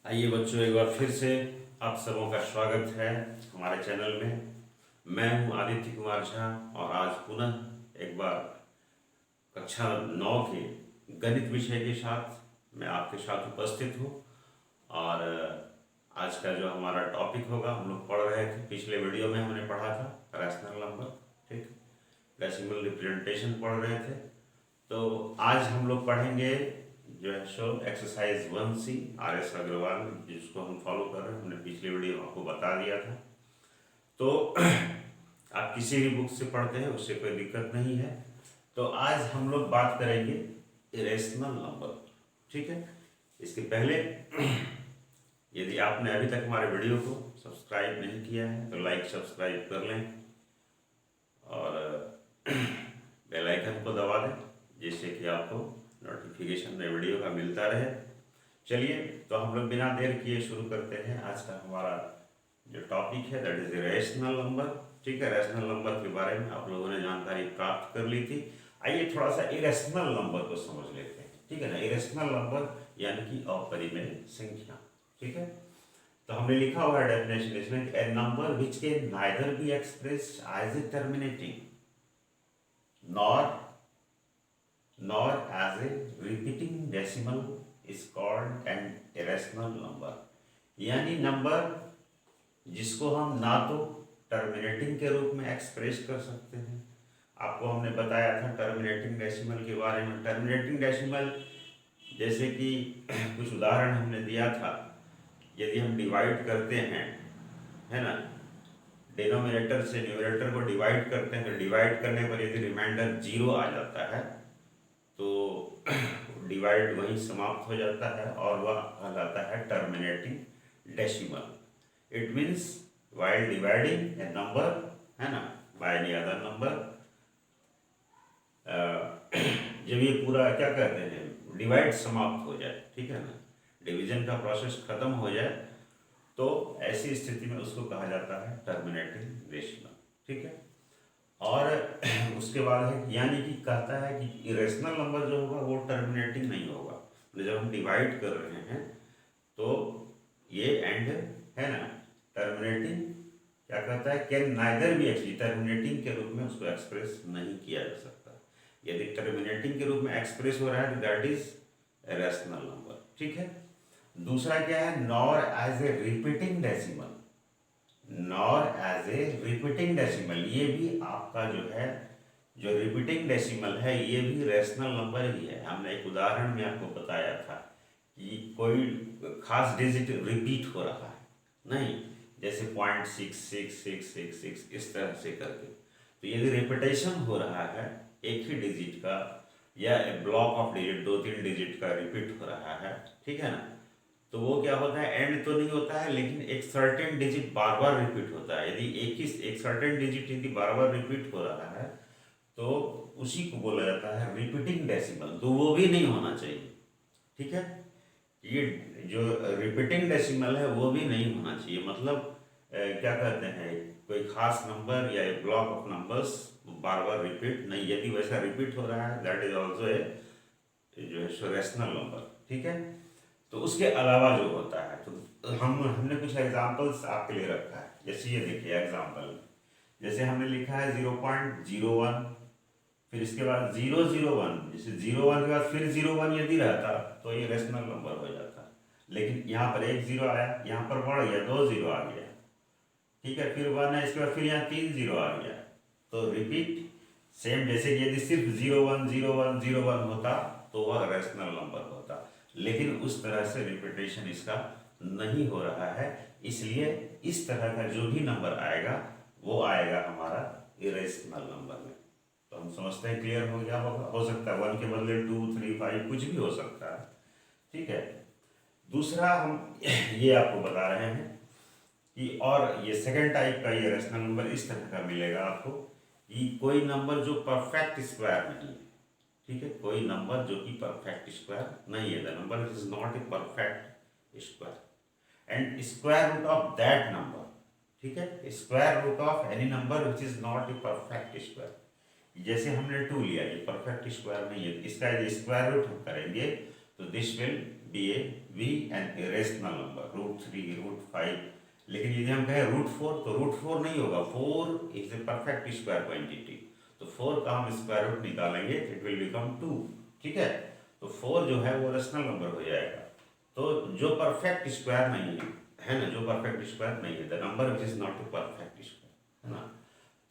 आइए बच्चों, एक बार फिर से आप सबों का स्वागत है हमारे चैनल में। मैं हूं आदित्य कुमार झा और आज पुनः एक बार कक्षा 9 के गणित विषय के साथ मैं आपके साथ उपस्थित हूं। और आज का जो हमारा टॉपिक होगा, हम लोग पढ़ रहे थे, पिछले वीडियो में हमने पढ़ा था रैशनल नंबर, ठीक, डेसिमल रिप्रेजेंटेशन पढ़ रहे थे। तो आज हम लोग पढ़ेंगे जो है so exercise 1C RS Agarwal, जिसको हम फॉलो कर रहे हैं। हमने पिछले वीडियो में आपको बता दिया था। तो आप किसी भी बुक से पढ़ते हैं, उससे कोई दिक्कत नहीं है। तो आज हम लोग बात करेंगे इरेशनल नंबर, ठीक है। इसके पहले यदि आपने अभी तक हमारे वीडियो को सब्सक्राइब नहीं किया है तो लाइक सब्सक्राइब कर लें और बेल आइकन को दबा दें, जिससे कि आपको नोटिफिकेशन नए वीडियो का मिलता रहे। चलिए, तो हम लोग बिना देर किए शुरू करते हैं। आज का हमारा जो टॉपिक है दैट इज रैशनल नंबर, ठीक है। रैशनल नंबर के बारे में आप लोगों ने जानकारी प्राप्त कर ली थी। आइए थोड़ा सा इरेशनल नंबर को समझ लेते हैं, ठीक है ना। इरेशनल नंबर यानी कि अपरिमेय संख्या, ठीक है। तो हमने लिखा हुआ है डेफिनेशन इसमें, a number which can neither be expressed as a terminating nor as a repeating decimal is called an irrational number। यानी नंबर जिसको हम ना तो टर्मिनेटिंग के रूप में एक्सप्रेस कर सकते हैं। आपको हमने बताया था टर्मिनेटिंग डेसिमल के बारे में। टर्मिनेटिंग डेसिमल जैसे कि कुछ उदाहरण हमने दिया था, यदि हम डिवाइड करते हैं, है ना, डिनोमिनेटर से न्यूमरेटर को डिवाइड करते हैं, तो डिवाइड करने पर यदि रिमाइंडर 0 आ जाता है तो डिवाइड वहीं समाप्त हो जाता है और वह कहलाता है terminating decimal. It means while dividing A number, है ना, बाय एनी अदर नंबर, जब ये पूरा क्या कहते हैं डिवाइड समाप्त हो जाए, ठीक है ना, डिवीजन का प्रोसेस खत्म हो जाए, तो ऐसी स्थिति में उसको कहा जाता है टर्मिनेटिंग डेसिमल, ठीक है। और उसके बाद है यानी कि कहता है कि इरेशनल नंबर जो होगा वो टर्मिनेटिंग नहीं होगा। जब हम डिवाइड कर रहे हैं तो ये एंड है ना, टर्मिनेटिंग क्या कहता है, कैन नाइदर भी एक्चुअली टर्मिनेटिंग के रूप में उसको एक्सप्रेस नहीं किया जा सकता। यदि टर्मिनेटिंग के रूप में एक्सप्रेस हो रहा है तो दैट इज इरेशनल नंबर, ठीक है। दूसरा क्या है, nor as a repeating decimal, nor as a repeating decimal. ये भी आपका जो है, जो रिपीटिंग डेसिमल है, ये भी रैशनल नंबर ही है। हमने एक उदाहरण में आपको बताया था कि कोई खास डिजिट रिपीट हो रहा है, नहीं, जैसे 0.66666 इस तरह से करके। तो यदि रिपीटेशन हो रहा है एक ही डिजिट का, या ब्लॉक ऑफ डिजिट 2-3 डिजिट का रिपीट हो रहा है, ठीक है ना, तो वो क्या होता है, एंड तो नहीं होता है लेकिन एक सर्टेन डिजिट बार बार रिपीट होता है। यदि एक सर्टेन डिजिट यदि बार बार रिपीट हो रहा है तो उसी को बोला जाता है रिपीटिंग डेसिमल। तो वो भी नहीं होना चाहिए, ठीक है। ये जो रिपीटिंग डेसिमल है वो भी नहीं होना चाहिए। मतलब क्या कहते हैं, कोई खास नंबर या एक block of numbers bar bar repeat नहीं, यदि वैसा रिपीट हो रहा है दैट इज ऑल्सो ए जो है रैशनल नंबर, ठीक है। तो उसके अलावा जो होता है, तो हमने कुछ एग्जांपल्स आपके लिए रखा है। जैसे ये देखिए एग्जांपल, जैसे हमने लिखा है 0.01, फिर इसके बाद 001, जैसे 01 के बाद फिर 01 यदि रहता तो ये रैशनल नंबर हो जाता। लेकिन यहाँ पर 1 0 आया, यहाँ पर बढ़ गया 2 0 आ गया, ठीक है, फिर 1 है, इसके बाद फिर यहाँ 3 0 आ गया। तो रिपीट सेम, जैसे कि यदि सिर्फ 01 होता तो वह रैशनल नंबर होता, लेकिन उस तरह से रिपीटेशन इसका नहीं हो रहा है, इसलिए इस तरह का जो भी नंबर आएगा वो आएगा हमारा इरेशनल नंबर में। तो हम समझते हैं क्लियर हो गया होगा। हो सकता है 1 के बदले 2, 3, 5 कुछ भी हो सकता है, ठीक है। दूसरा हम ये आपको बता रहे हैं कि, और ये सेकेंड टाइप का ये रैशनल नंबर इस तरह का मिलेगा आपको कि कोई नंबर जो परफेक्ट स्क्वायर नहीं है, ठीक है, कोई नंबर जो कि परफेक्ट स्क्वायर नहीं है, the number is not a perfect square and square root of that number, ठीक है, square root of any number which is not a perfect square. जैसे हमने 2 लिया, ये परफेक्ट स्क्वायर नहीं है, इसका यदि स्क्वायर रूट हम करेंगे तो this will be A V N irrational number √3 √5। लेकिन यदि हम कहें √4 तो √4 नहीं होगा, 4 is a perfect square quantity, तो 4 का हम स्क्वायर रूट निकालेंगे, इट विल बिकम 2। ठीक है, तो 4 जो है वो रेशनल नंबर हो जाएगा। तो जो परफेक्ट स्क्वायर नहीं है ना, जो परफेक्ट स्क्वायर नहीं है, the number which is not a perfect square, है ना,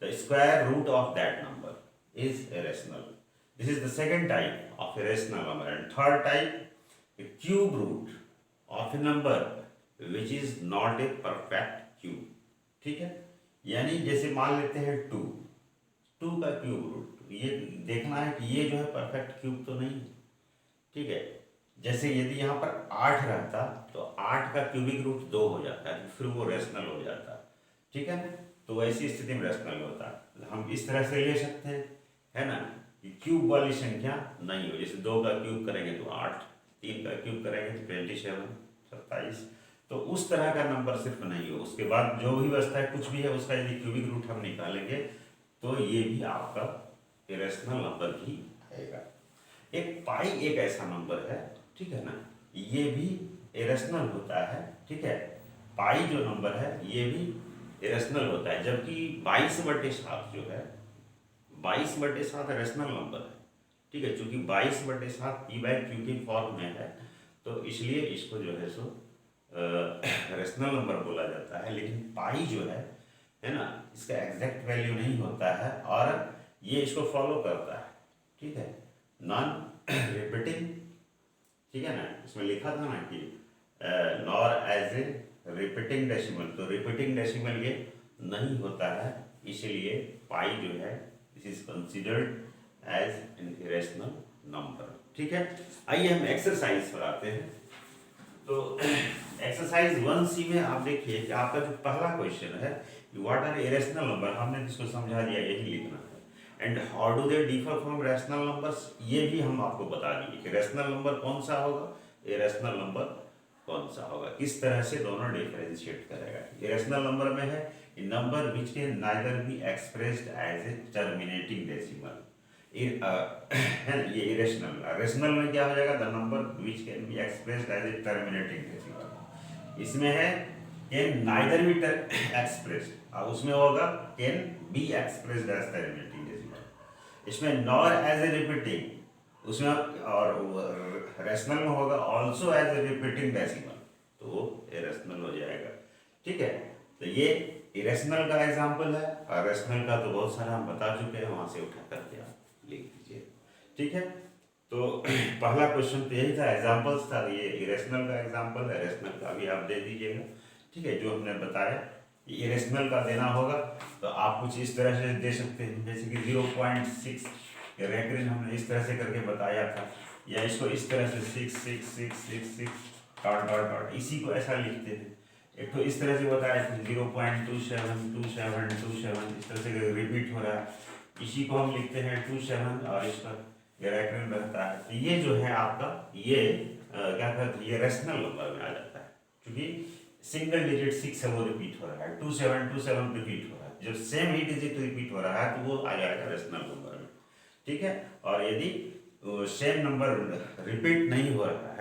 the square root of that number is irrational. This is the second type of irrational number. And third type, a cube root of a number which is not a perfect cube। ठीक है, यानी जैसे मान लेते हैं 2 का cube root, ये देखना है कि ये जो है परफेक्ट क्यूब तो नहीं है। ठीक है, जैसे यदि यहाँ पर 8 रहता तो 8 का क्यूबिक रूट 2 हो जाता है, फिर वो रेशनल हो जाता। ठीक है, तो वैसी स्थिति में रेशनल होता। हम इस तरह से ले सकते हैं, है ना, कि क्यूब वाली संख्या नहीं हो। जैसे 2 का क्यूब करेंगे तो 8, 3 का क्यूब करेंगे तो 27, 27। तो उस तरह का नंबर सिर्फ नहीं हो, उसके बाद जो भी बचता है कुछ भी है उसका यदि क्यूबिक रूट हम निकालेंगे तो ये भी आपका इरेशनल नंबर ही आएगा। एक पाई एक ऐसा नंबर है, ठीक है ना, ये भी इरेशनल होता है। ठीक है, पाई जो नंबर है ये भी इरेशनल होता है, जबकि 22/7 जो है 22/7 रेशनल नंबर है। ठीक है, चूंकि 22/7 p/q की फॉर्म में है तो इसलिए इसको जो है सो रेशनल नंबर बोला जाता है। लेकिन पाई जो है ना, इसका एग्जैक्ट वैल्यू नहीं होता है और ये इसको फॉलो करता है। ठीक है, नॉन रिपीटिंग, ठीक है ना, इसमें लिखा था ना कि nor as a repeating decimal, तो रिपीटिंग डेसिमल ये नहीं होता है, इसलिए पाई जो है this is considered as an irrational number. ठीक है, आइए हम एक्सरसाइज पर आते हैं। तो एक्सरसाइज 1C में आप देखिए कि आपका जो पहला क्वेश्चन है, व्हाट आर इरेशनल नंबर, हमने इसको समझा दिया, यही लिखना है। And how do they differ from rational numbers, ये भी हम आपको बता दिए कि रैशनल नंबर कौन सा होगा, इरेशनल नंबर कौन सा होगा, किस तरह से दोनों डिफरेंशिएट करेगा। इरेशनल नंबर में है number which can neither be expressed as a terminating decimal, है ना, ये इरेशनल। रेशनल में क्या हो जाएगा, the number which can be expressed as a terminating decimal. इसमें है कैन नाइदर बी एक्सप्रेस्ड, और उसमें होगा can be expressed as terminating decimal. इसमें नॉर एज ए रिपीटिंग, उसमें और रेशनल में होगा also as a repeating decimal, तो वो इरेशनल हो जाएगा। ठीक है, तो ये इरेशनल का एग्जाम्पल है, और रेशनल का तो बहुत सारा हम बता चुके हैं, वहां से उठा करके आप लिख दीजिए। ठीक है, तो पहला क्वेश्चन तो यही था, एग्जाम्पल्स था, ये इरेशनल का एग्जाम्पल है, रेशनल का भी आप दे दीजिएगा। ठीक है, जो हमने बताया इरेशनल का देना होगा तो आप कुछ इस तरह से दे सकते हैं, जैसे कि 0.6 रेक्रेन हमने इस तरह से करके बताया था, या इसको इस तरह से 6 6 6 6 6 डॉट डॉट डॉट, इसी को ऐसा लिखते थे। एक तो इस तरह से बताया था 0.27 27 27, इस तरह से रिपीट हो रहा है, इसी को हम लिखते हैं 27 और इसका रेक्रेन रहता है। तो ये जो है आपका ये क्या कहते हैं, ये रेशनल नंबर में आ जाता है, क्योंकि सिंगल डिजिट 6 है वो रिपीट हो रहा है, 27 27 रिपीट हो रहा है, जब सेम ही डिजिट रिपीट हो रहा है तो वो आ जाएगा रेशनल नंबर में। ठीक है, और यदि सेम नंबर रिपीट नहीं हो रहा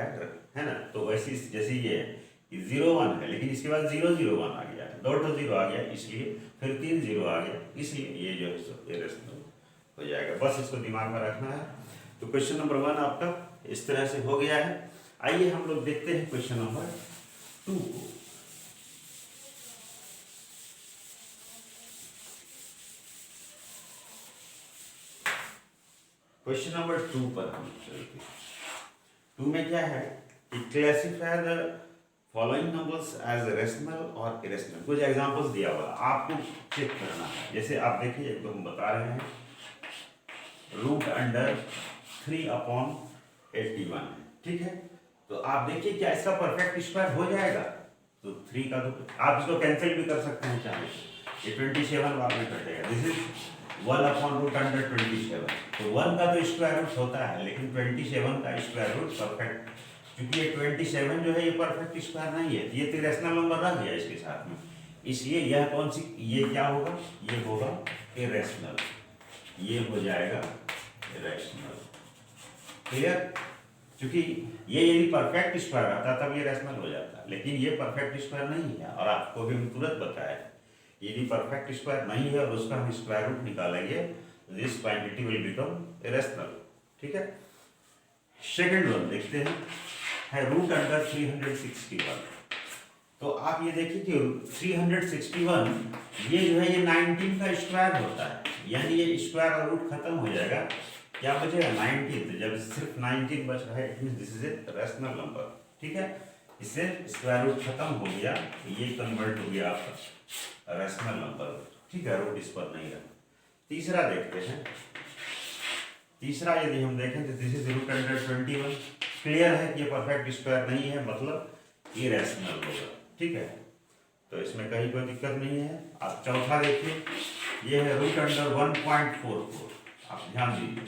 है ना, तो वैसी जैसे ये है कि 0 1 है, लेकिन इसके बाद 0 0 1 आ गया, 2 0 आ गया, इसलिए फिर 3 0 आ गया, इसलिए ये जो है इरेशनल हो जाएगा। बस इसको दिमाग में रखना है। तो क्वेश्चन नंबर 1 आपका इस तरह से हो गया है। आइए हम लोग देखते हैं क्वेश्चन नंबर 2 को। क्वेश्चन नंबर 2 पर हम चलते हैं। 2 में क्या है कि classify the following numbers as rational और इरेशनल। कुछ एग्जांपल्स दिया हुआ आपको चेक करना है। जैसे आप देखिए, एक तो हम बता रहे हैं √3/81 है। ठीक है, तो आप देखिए क्या इसका परफेक्ट स्क्वायर हो जाएगा, तो 3 का तो आप इसको कैंसिल भी कर सकते हैं चाहे, ये 27 बाद में कटेगा। दिस इज 1/√127, तो 1 का तो स्क्वायर रूट होता है, लेकिन 27 का स्क्वायर रूट परफेक्ट, क्योंकि ये 27 जो है ये परफेक्ट स्क्वायर नहीं है, ये तो रेशनल नंबर रह गया इसके साथ में, इसलिए यह कौन सी, ये क्या होगा, ये होगा इरेशनल, ये हो जाएगा इरेशनल। क्लियर? क्योंकि ये यदि परफेक्ट स्क्वायर आता तब ये रैशनल हो जाता, लेकिन ये परफेक्ट स्क्वायर नहीं है, और आपको भी हम तुरंत बताया यदि परफेक्ट स्क्वायर नहीं है और उसका हम स्क्वायर रूट निकालेंगे this quantity will become irrational. ठीक है, सेकंड वन देखते हैं, है रूट अंडर 361। तो आप ये देखिए कि 361 ये जो है ये 19 का स्क्वायर होता है, यानी ये स्क्वायर और रूट खत्म हो जाएगा, क्या बचेगा 19। जब सिर्फ 19 बच रहा है it means this is a rational number. ठीक है, इससे स्क्वायर रूट खत्म हो गया, ये कन्वर्ट हो गया आपका रैशनल नंबर। ठीक है, रूट इस पर नहीं रहा। तीसरा देखते हैं, तीसरा यदि हम देखें तो this is root under 21। Clear है कि ये परफेक्ट स्क्वायर नहीं है, मतलब इरेशनल होगा। ठीक है, तो इसमें कहीं कोई दिक्कत नहीं है। आप चौथा देखिए, ये है रूट अंडर 1.44। आप ध्यान दीजिए,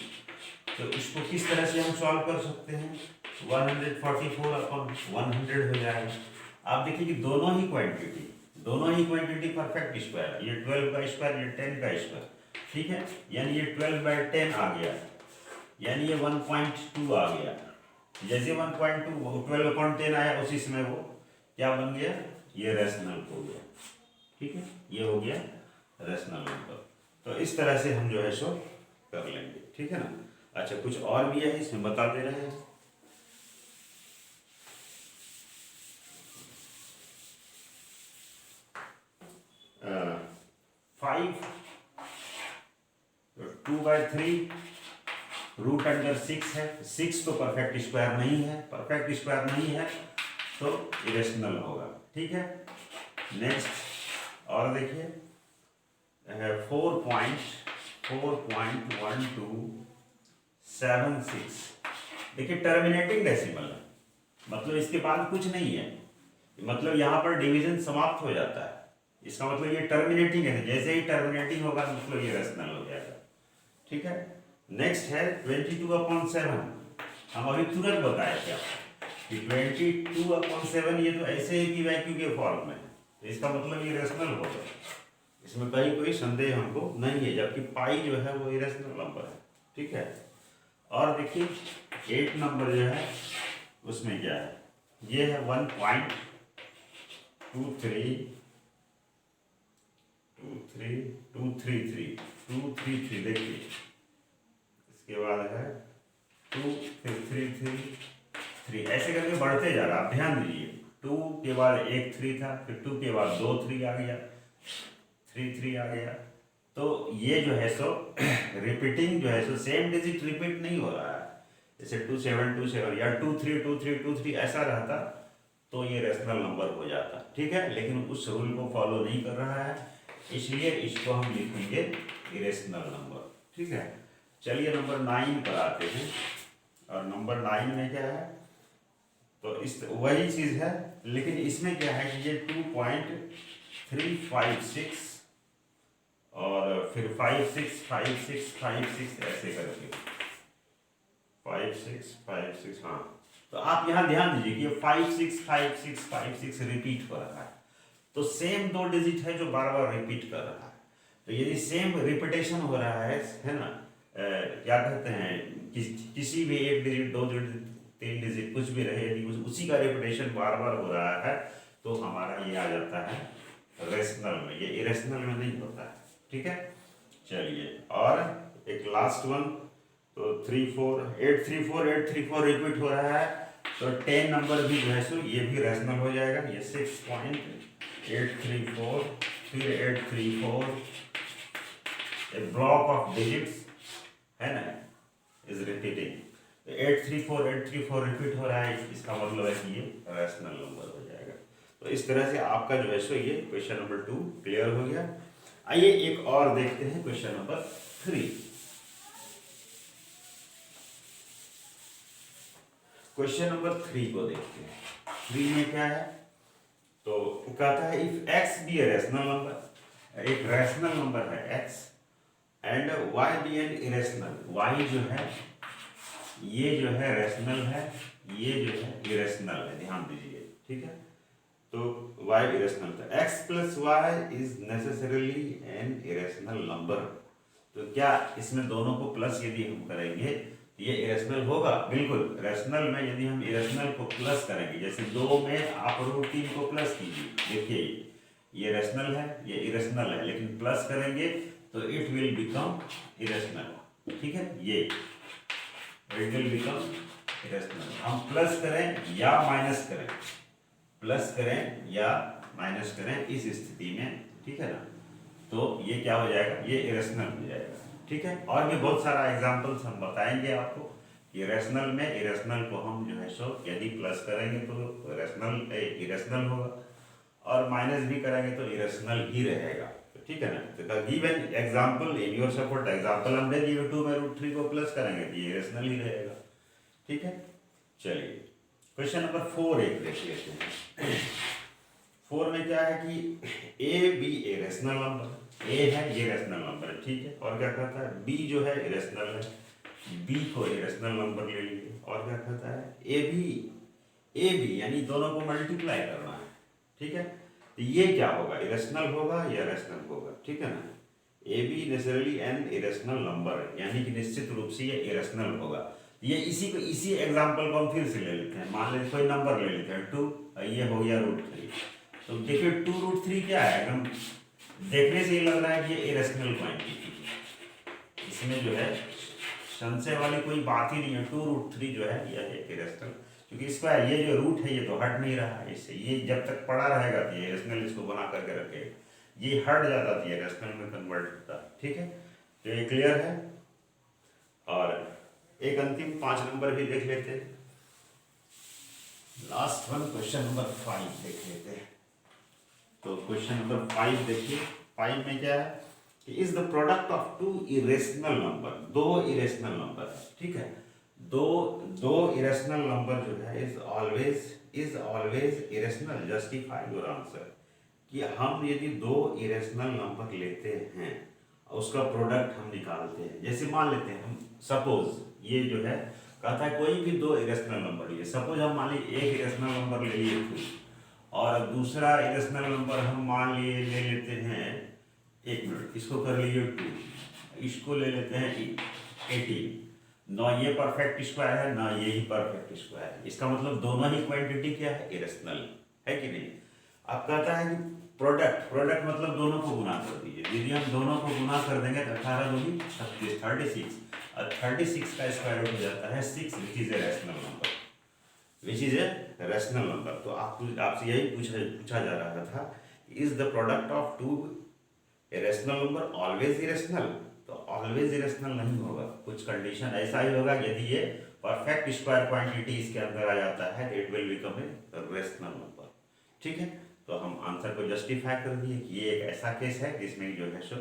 तो इसको किस तरह से हम सॉल्व कर सकते हैं, 144/100 हो जाएगा। आप देखिए कि दोनों ही क्वांटिटी परफेक्ट स्क्वायर, ये 12 का स्क्वायर, ये 10 का स्क्वायर। ठीक है, यानी ये 12/10 आ गया, यानी ये 1.2 आ गया। जैसे 1.2 12/10 आया, उसी समय वो क्या बन गया, ये रैशनल हो गया। ठीक है, ये हो गया रैशनल नंबर। तो इस तरह से हम जो है सो कर लेंगे। ठीक है ना। अच्छा, कुछ और भी है इसमें बता दे रहे हैं। फाइव 2/3 रूट अंडर 6 है। 6 तो परफेक्ट स्क्वायर नहीं है, परफेक्ट स्क्वायर नहीं है तो इरेशनल होगा। ठीक है, नेक्स्ट और देखिए 4.1276। देखिए टर्मिनेटिंग डेसिमल है, मतलब इसके बाद कुछ नहीं है, मतलब यहाँ पर डिवीजन समाप्त हो जाता है। इसका मतलब ये टर्मिनेटिंग है, जैसे ही टर्मिनेटिंग होगा मतलब ये रैशनल हो जाएगा। ठीक है, नेक्स्ट है 22/7। हम अभी तुरंत बताए थे कि 22/7 ये तो ऐसे ही की वैक्यू के फॉर्म में, तो इसका मतलब ये रैशनल होगा, इसमें कहीं कोई संदेह हमको नहीं है, जबकि पाई जो है वो इरेशनल नंबर है। ठीक है, और देखिए 8 नंबर जो है उसमें क्या है, ये है 1.233 देखिए, इसके बाद है 2 फिर 3 ऐसे करके बढ़ते जा रहा। आप ध्यान दीजिए, 2 के बाद एक 3 था, फिर 2 के बाद 2 3 आ गया, 3 आ गया। तो ये जो है सो रिपीटिंग जो है सो सेम डिजिट रिपीट नहीं हो रहा है, जैसे 27 या 2 3 ऐसा रहता तो ये रैशनल नंबर हो जाता। ठीक है, लेकिन उस रूल को फॉलो नहीं कर रहा है, इसलिए इसको हम लिखेंगे इरेशनल नंबर। ठीक है, चलिए नंबर 9 पर आते हैं, और नंबर 9 में क्या है, तो इस वही चीज़ है, लेकिन इसमें क्या है कि ये 2.356 और फिर 5 6 ऐसे करके 5 6 हाँ। तो आप यहाँ ध्यान दीजिए कि ये 5 6 रिपीट हो रहा है, तो सेम 2 डिजिट है जो बार बार रिपीट कर रहा है। तो यदि सेम रिपीटेशन हो रहा है ना, क्या कहते हैं, किसी भी एक डिजिट 2 डिजिट 3 डिजिट कुछ भी रहे, यदि उसी का रिपीटेशन बार बार हो रहा है तो हमारा ये आ जाता है रैशनल में, ये इरेशनल में नहीं होता है। ठीक है, चलिए और एक लास्ट वन, तो 834 रिपीट हो रहा है, तो 10 नंबर भी जो है सो ये भी रैशनल हो जाएगा। ये 6.834 फिर 834 ए ब्लॉक ऑफ डिजिट्स है ना इज रिपीटिंग। 834 रिपीट हो रहा है, इसका मतलब है कि ये रैशनल नंबर हो जाएगा। तो इस तरह से आपका जो है सो ये क्वेश्चन नंबर 2 क्लियर हो गया। आइए एक और देखते हैं, क्वेश्चन नंबर 3। क्वेश्चन नंबर 3 को देखते हैं। 3 में क्या है, तो कहता है if x be a rational number, एक रैशनल नंबर है x and y be an irrational, y जो है ये जो है रैशनल है, ये जो है इरेशनल है, ध्यान दीजिए। ठीक है, तो y इरेशनल था, x + y is necessarily N irrational number. तो क्या इसमें दोनों को प्लस यदि हम करेंगे ये इरेशनल होगा, बिल्कुल। रैशनल में यदि हम इरेशनल को प्लस करेंगे, जैसे 2 में आप √3 को प्लस कीजिए, देखिए ये रैशनल है, ये इरेशनल है, लेकिन प्लस करेंगे तो इट विल बिकम इरेशनल, ठीक है। ये इट विल बिकम इरेशनल। हम प्लस करें या माइनस करें, प्लस करें या माइनस करें इस स्थिति में, ठीक है ना, तो ये क्या हो जाएगा, ये इरेशनल हो जाएगा, ठीक है। और भी बहुत सारा एग्जांपल्स हम बताएंगे आपको कि रैशनल में इरेशनल को हम जो है सो यदि प्लस करेंगे तो रैशनल इरेशनल होगा, और माइनस भी करेंगे तो इरेशनल ही रहेगा, ठीक है ना। तो give an example in your support, example हम दे दिए, 2 में √3 को प्लस करेंगे तो ये इरेशनल ही रहेगा, ठीक है। चलिए क्वेश्चन नंबर 4 एक देख लेते हैं। 4 में क्या है कि A B a rational number, A है ये रैशनल नंबर है, ठीक है। और क्या कहता है, बी जो है इरेशनल है, बी को इरेशनल नंबर ले लीजिए। और क्या कहता है, ए बी यानी दोनों को मल्टीप्लाई करना है, ठीक है। तो ये क्या होगा, इरेशनल होगा या रैशनल होगा, ठीक है ना। A B necessarily an irrational number है, यानी कि निश्चित रूप से ये इरेशनल होगा। ये इसी एग्जाम्पल को हम फिर से ले लेते हैं। मान लीजिए कोई नंबर ले लेते हैं 2, ये हो गया √3। तो देखिए 2√3 क्या है, एकदम देखने से ही लग रहा है कि ये इरेशनल क्वांटिटी है, इसमें जो है संशय वाली कोई बात ही नहीं है। 2√3 जो है यह एक इरेशनल, क्योंकि इसका ये जो रूट है ये तो हट नहीं रहा है इससे, ये जब तक पड़ा रहेगा तो ये इरेशनल इसको बना करके रखेगा, ये हट जाता तो ये इरेशनल में कन्वर्ट होता, ठीक है। तो ये क्लियर है। और एक अंतिम 5 नंबर भी देख लेते हैं, लास्ट वन क्वेश्चन नंबर 5 देख लेते हैं। तो क्वेश्चन नंबर 5 देखिए, 5 में क्या है कि is the product of 2 irrational number, 2 irrational number है, ठीक है। दो इरेशनल नंबर जो है is always irrational, justify your answer. कि हम यदि 2 इरेशनल नंबर लेते हैं उसका प्रोडक्ट हम निकालते हैं, जैसे मान लेते हैं हम, सपोज ये जो है कहता है कोई भी 2 इरेशनल नंबर लिए, सपोज हम मान लीजिए एक इरेशनल नंबर ले लिए 2, और दूसरा इरेशनल नंबर हम मान लिए ले लेते हैं, एक मिनट, इसको कर लीजिए 2, इसको ले लेते हैं 18। ना ये परफेक्ट स्क्वायर है ना ये ही परफेक्ट स्क्वायर है, इसका मतलब दोनों ही क्वांटिटी क्या है, इरेशनल है कि नहीं। अब कहता है कि प्रोडक्ट मतलब दोनों को गुना कर दीजिए। यदि हम दोनों को गुना कर देंगे तो 18 दूनी 36, 36, और 36 का स्क्वायर रूट हो जाता है 6, which is a rational number, which is a rational number. तो आपसे यही पूछा जा रहा था, is the product of 2 A rational number always irrational. तो ऑलवेज इरेशनल नहीं होगा, कुछ कंडीशन ऐसा ही होगा, यदि ये परफेक्ट स्क्वायर क्वांटिटी इसके अंदर आ जाता है it will become a rational number, ठीक है। तो हम आंसर को जस्टिफाई कर दिए कि ये एक ऐसा केस है जिसमें जो है सो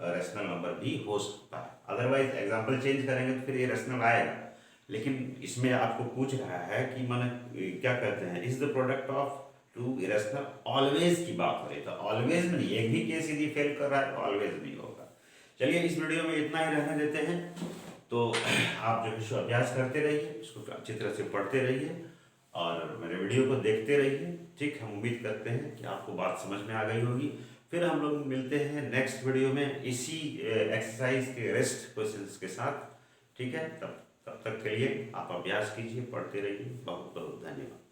रैशनल नंबर भी हो सकता है। अदरवाइज एग्जांपल चेंज करेंगे तो फिर ये रैशनल आएगा, लेकिन इसमें आपको पूछ रहा है कि माने क्या कहते हैं, is the product of 2 irrational, always की बात हो रही है, तो ऑलवेज में नहीं, एक भी केस यदि फेल कर रहा है तो ऑलवेज नहीं होगा। चलिए इस वीडियो में इतना ही रहने देते हैं। तो आप जो है अभ्यास करते रहिए, इसको अच्छी तरह से पढ़ते रहिए और मेरे वीडियो को देखते रहिए, ठीक। हम उम्मीद करते हैं कि आपको बात समझ में आ गई होगी। फिर हम लोग मिलते हैं नेक्स्ट वीडियो में इसी एक्सरसाइज के रेस्ट क्वेश्चंस के साथ, ठीक है। तब तक के लिए आप अभ्यास कीजिए, पढ़ते रहिए। बहुत बहुत धन्यवाद।